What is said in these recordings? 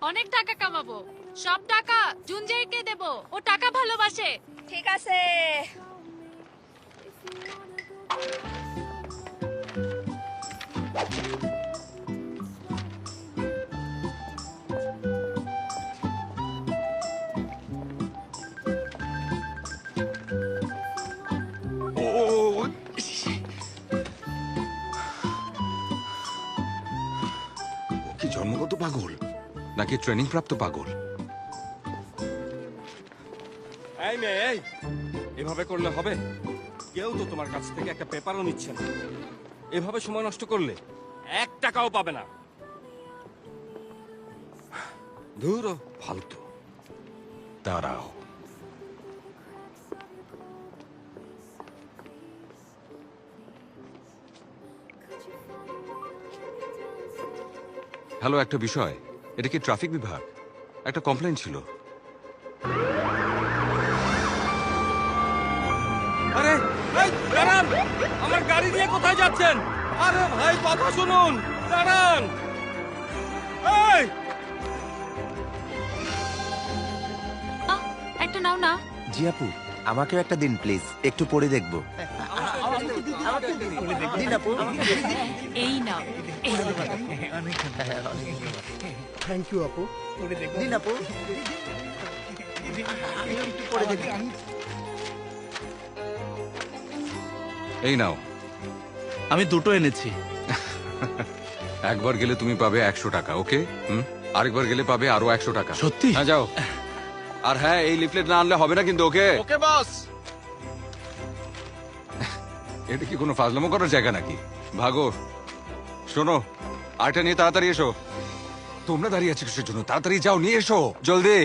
অনেক টাকা কামাবো। সব টাকা জুনজেইকে দেব। ও টাকা ভালোবাসে। ঠিক আছে। ও কি জন্মগত পাগল নাকি ট্রেনিং প্রাপ্ত পাগল? এই মেয়ে, এই এভাবে করলে হবে? কেউ তো তোমার কাছ থেকে একটা পেপারও নিচ্ছে না। এভাবে সময় নষ্ট করলে 1 টাকাও পাবে না। ধুর ফালতু। দাঁড়াও, হ্যালো, একটা বিষয়। এটা কি ট্রাফিক বিভাগ? একটা কমপ্লেইন ছিল। আরে এই দাঁড়ান, আমার গাড়ি নিয়ে কোথায় যাচ্ছেন? আরে ভাই কথা শুনুন, দাঁড়ান। এই একটা নাও না। জি আপু, আমাকেও একটা দিন প্লিজ, একটু পরে দেখবো। দিন আপু। এই নাও। এই নাও। থ্যাংক ইউ আপু। দিন আপু। আমিও একটু পরে দেখবো। এই নাও। আমি দুটো এনেছি। একবার গেলে তুমি পাবে 100 টাকা, ওকে? আরেকবার গেলে পাবে আরো 100 টাকা। সত্যি? হ্যাঁ, যাও। আর হ্যাঁ, এই লিফলেট না আনলে হবে না কিন্তু, ওকে? ওকে বস। এটা কি কোনো ফাজলামো করার জায়গা নাকি? ভাগো। শোনো, আরেকটা নিয়ে তাড়াতাড়ি এসো। তোমরা দাঁড়িয়ে আছো কিসের জন্য? তাড়াতাড়ি যাও, নিয়ে এসো জলদি।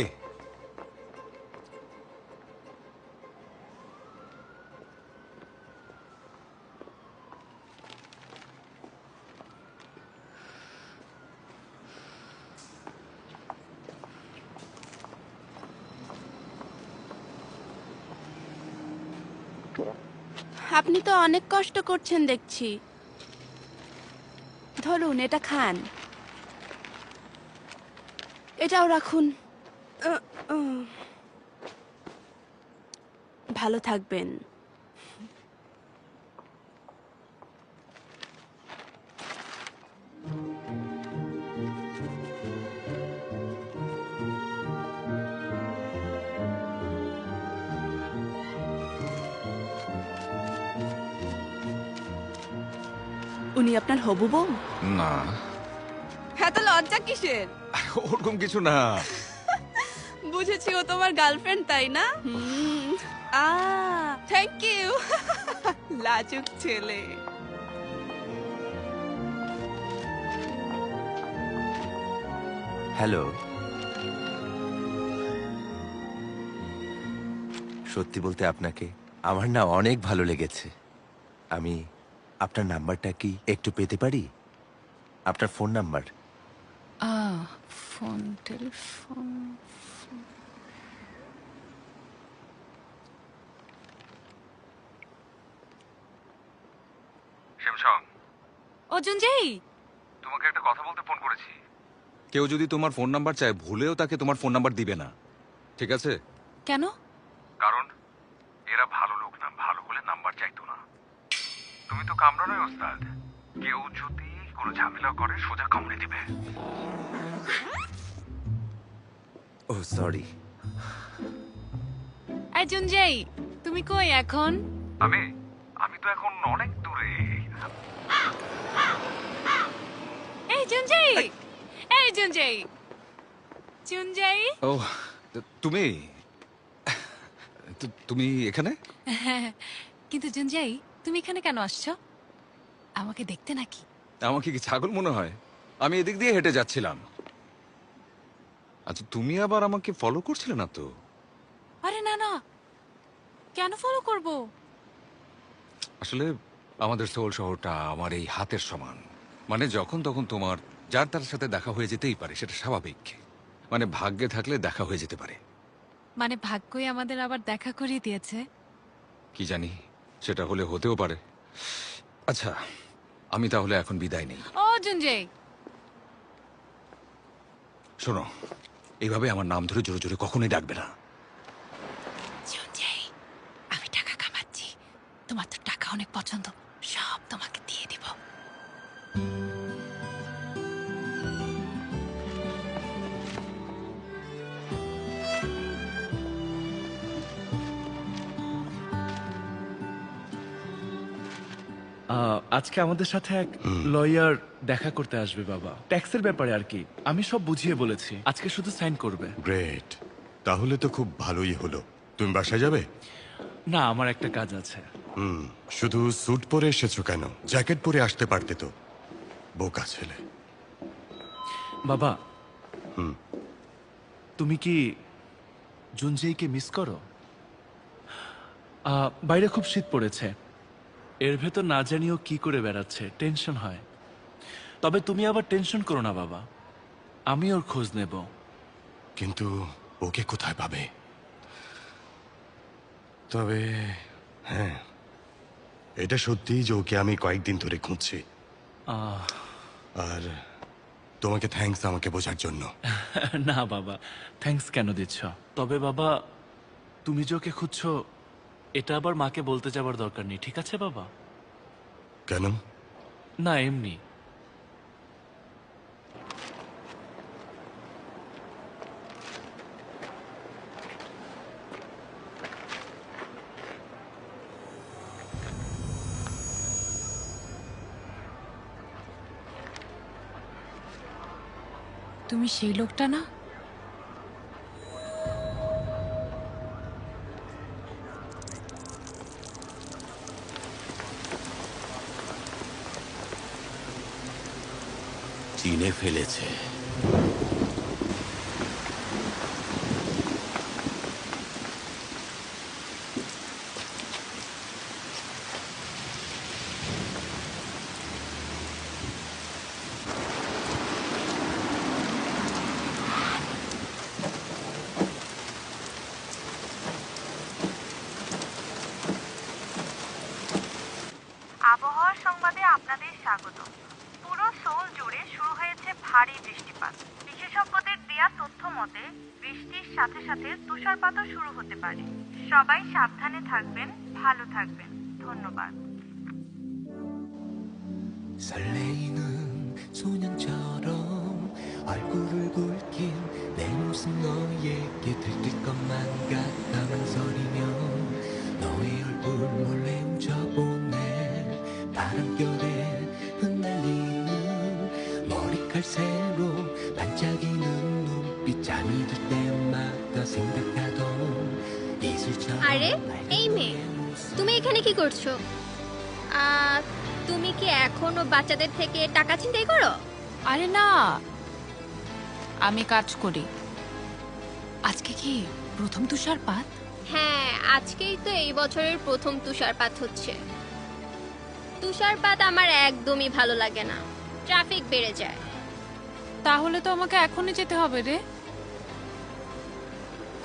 আপনি তো অনেক কষ্ট করছেন দেখছি। ধরুন, এটা খান। এটাও রাখুন। ভালো থাকবেন। উনি আপনার হবু বউ? না, এত লজ্জা কিসের? ওরকম কিছু না। বুঝেছি, ও তোমার গার্লফ্রেন্ড, তাই না? Thank you. লাজুক ছেলে। হ্যালো। সত্যি বলতে আপনাকে আমার না অনেক ভালো লেগেছে। আমি আপনার নাম্বারটা কি একটু পেতে পারি? আপনার phone number. Phone, telephone. Samsung, ও জুনজেই, তোমাকে একটা কথা বলতে ফোন করেছি। কেউ যদি তোমার ফোন নাম্বার চায়, ভুলেও তাকে তোমার ফোন নাম্বার দিবে না, ঠিক আছে? কেন? কারণ এরা ভালো লোক না, ভালো হলে নাম্বার চাইতো না। তুমি তো কামরানোর ওস্তাদ। কেউ যদি কোনো ঝামেলা করে, সোজা কামড়ে দিবে। ও সরি। এই জুনজেই, তুমি কই এখন? আমি আমি তো এখন অনেক দূরে। এই জুনজেই, এই জুনজেই, জুনজেই। ও, তুমি তুমি এখানে? কিন্তু জুনজেই, তুমি এখানে কেন আসছো? আমাকে দেখতে নাকি? আমাকে কি ছাগল মনে হয়? আমি এদিক দিয়ে হেঁটে যাচ্ছিলাম। আচ্ছা, তুমি আবার আমাকে ফলো করছিলে না তো? আরে না না, কেন ফলো করব? আসলে আমাদের সোল শহরটা আমার এই হাতের সমান। মানে যখন তখন তোমার যার তার সাথে দেখা হয়ে যেতেই পারে, সেটা স্বাভাবিক। মানে ভাগ্যে থাকলে দেখা হয়ে যেতে পারে। মানে ভাগ্যই আমাদের আবার দেখা করিয়ে দিয়েছে। কি জানি, সেটা হলে হতেও পারে। আচ্ছা, আমি তাহলে এখন বিদায় নেই। ও জুনজেই, শোনো, এইভাবে আমার নাম ধরে জোরে জোরে কখনোই ডাকবে না। জঞ্জাই, আমি টাকা কামাচ্ছি, তোমার তো টাকা অনেক পছন্দ, সব তোমাকে দিয়ে দিব। আজকে আমাদের সাথে এক লয়ার দেখা করতে আসবে বাবা, ট্যাক্সের ব্যাপারে আর কি। আমি সব বুঝিয়ে বলেছি, আজকে শুধু সাইন করবে। গ্রেট, তাহলে তো খুব ভালোই হলো। তুমি বাসায় যাবে? না, আমার একটা কাজ আছে। শুধু স্যুট পরে এসেছো কেন? জ্যাকেট পরে আসতে পারতে তো। বোকা ছেলে। বাবা, তুমি কি জুনজেইকে মিস করো? বাইরে খুব শীত পড়েছে, এর ভেতর না জানিও কি করে বেড়াচ্ছে, টেনশন হয়। তবে তুমি আবার টেনশন করো না বাবা, আমি ওর খোঁজ নেব। কিন্তু ওকে কোথায় পাবে? তবে হ্যাঁ, এটা সত্যি যে ওকে আমি কয়েকদিন ধরে খুঁজছি। আহ, আর তোমাকে থ্যাঙ্কস আমাকে বোঝার জন্য। না বাবা, থ্যাঙ্কস কেন দিচ্ছ? তবে বাবা, তুমি যে ওকে খুঁজছো এটা আবার মাকে বলতে যাবার দরকার নেই, ঠিক আছে বাবা? কেন? না, এমনি। তুমি সেই লোকটা না? চিনে ফেলেছে। আবহাওয়ার সংবাদে আপনাদের স্বাগত। পুরো সোল জুড়ে শুরু হয়েছে ভারী বৃষ্টিপাত। বিশেষজ্ঞদের দেয়া তথ্য মতে বৃষ্টির সাথে সাথে তুষারপাতও শুরু হতে পারে। সবাই সাবধানে থাকবেন, ভালো থাকবেন। ধন্যবাদ। 설레이는 소년처럼 얼굴을 붉힌 내 모습 너에게 들킬 것만 같아 망설이며 너의 얼굴 몰래 훔쳐보네. 바람결에 흩날리는 머리칼 새로 반짝이는 눈빛 잠이 들 때마다 생각하던 이슬처럼 আরে এই মেয়ে, তুমি এখানে কি করছো? তুমি কি এখনো বাচ্চাদের থেকে টাকা ছিনতাই করো? আরে না, আমি কাজ করি। আজকে কি প্রথম তুষারপাত? হ্যাঁ, আজকেই তো এই বছরের প্রথম তুষারপাত হচ্ছে। তুষারপাত আমার একদমই ভালো লাগে না, ট্রাফিক বেড়ে যায়। তাহলে তো আমাকে এখনই যেতে হবে রে।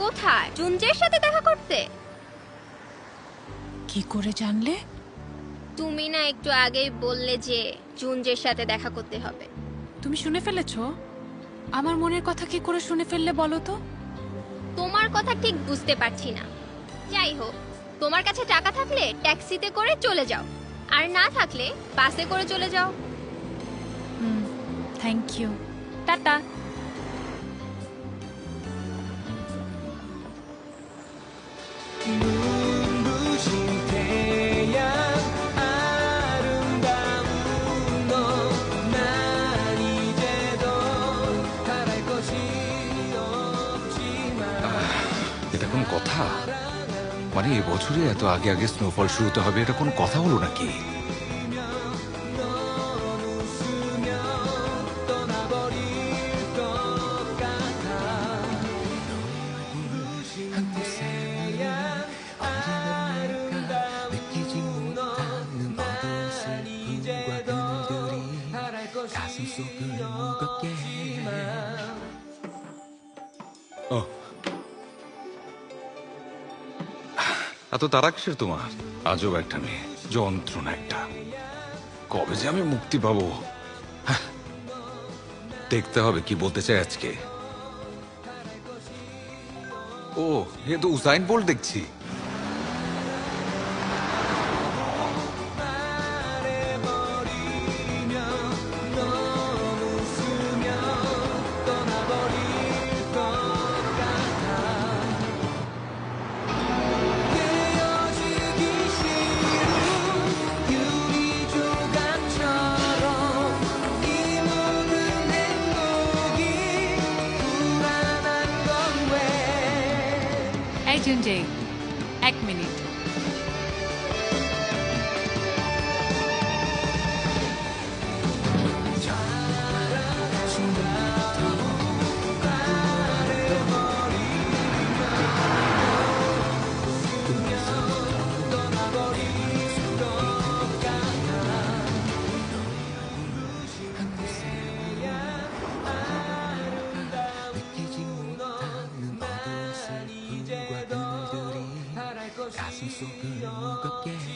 কোথায়? জুনজের সাথে দেখা করতে? কি করে জানলে? তুমি না একটু আগেই বললে যে জুনজের সাথে দেখা করতে হবে। তুমি শুনে ফেলেছো? আমার মনের কথা কি করে শুনে ফেললে বলো তো? তোমার কথা ঠিক বুঝতে পারছি না। যাই হোক, তোমার কাছে টাকা থাকলে ট্যাক্সিতে করে চলে যাও, আর না থাকলে বাসে করে চলে যাও। Thank you, tata. 눈부신 태양 아름다운 너 난 이제 더 바랄 것이 없지만 এটা কোন কথা? মানে এবছরই এত আগে আগে স্নোফল শুরু হতে হবে, এটা কোনো কথা হলো নাকি? 한 곳에 언제나 날까 느끼지 못하는 어두운 슬픔과 그늘들이 가슴 속을 무겁게 해. এত তারা কিসের তোমার? আজব একটা মেয়ে, যন্ত্রণা একটা। কবে যে আমি মুক্তি পাবো? দেখতে হবে কি বলতে চাই আজকে। ও, এ তো উসাইন বোল্ট দেখছি। এই জুনজে, 1 মিনিট। 느끼지 못하는 어두운 슬픔과 그늘들이 가슴 속을 무겁게 해.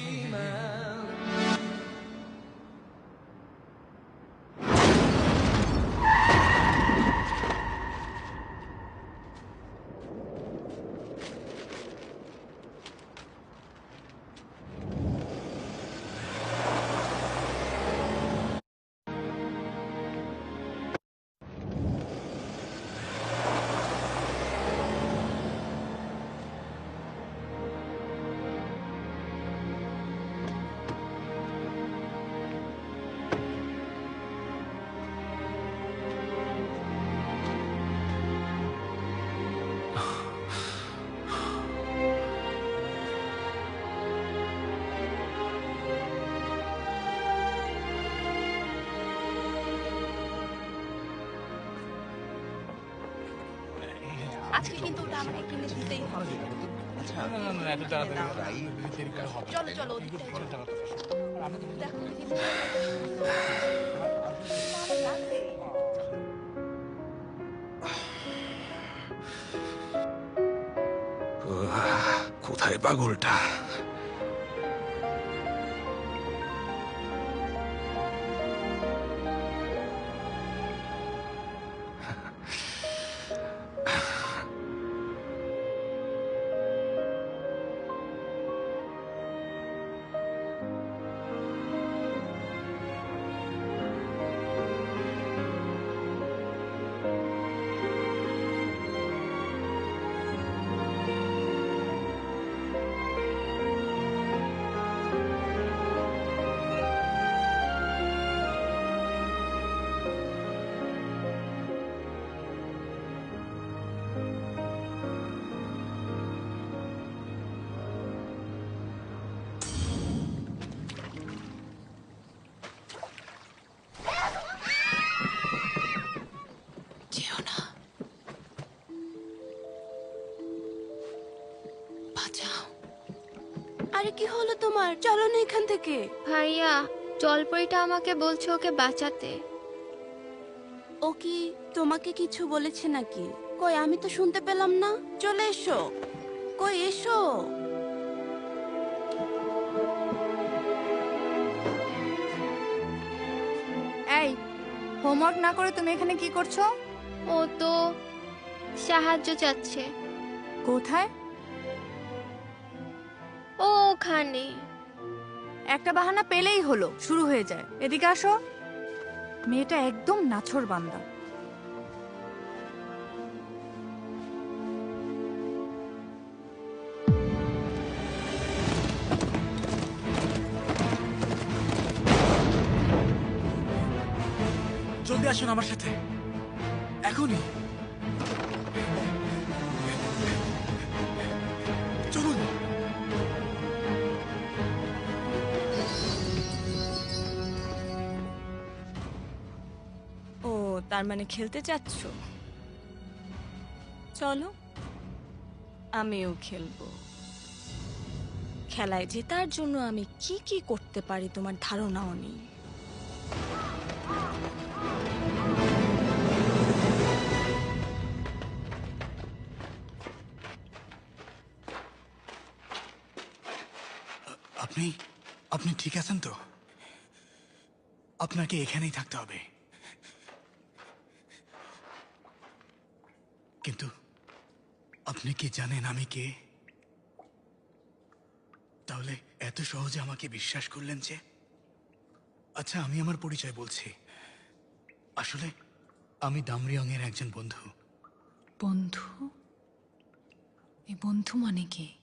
আজকে কিন্তু ওটা আমাকে কিনে দিতেই হবে। চলো চলো ওদিকটায় চলো। দেখো কিন্তু কোথায় পাগলটা? যেও না, বাঁচাও। আরে কি হলো তোমার? চলো না এখান থেকে। ভাইয়া, জলপরিটা আমাকে বলছে ওকে বাঁচাতে। ও কি তোমাকে কিছু বলেছে নাকি? কই আমি তো শুনতে পেলাম না। চলে এসো, কই এসো। এই, হোমওয়ার্ক না করে তুমি এখানে কি করছো? ও তো সাহায্য চাচ্ছে। কোথায়? ও ওখানে। একটা বাহানা পেলেই হলো, শুরু হয়ে যায়। এদিকে আসো। মেয়েটা একদম নাছোড় বান্দা। জলদি আসুন আমার সাথে, এখনই চলুন। ও তার মানে খেলতে চাচ্ছ? চলো আমিও খেলবো। খেলায় জেতার জন্য আমি কি কি করতে পারি তোমার ধারণাও নেই। আপনি আপনি ঠিক আছেন তো? আপনাকে এখানেই থাকতে হবে। কিন্তু আপনি কি জানেন আমি কে? তাহলে এত সহজে আমাকে বিশ্বাস করলেন যে? আচ্ছা, আমি আমার পরিচয় বলছি। আসলে আমি দামরিয়ং এর একজন বন্ধু। বন্ধু? এই বন্ধু মানে কি?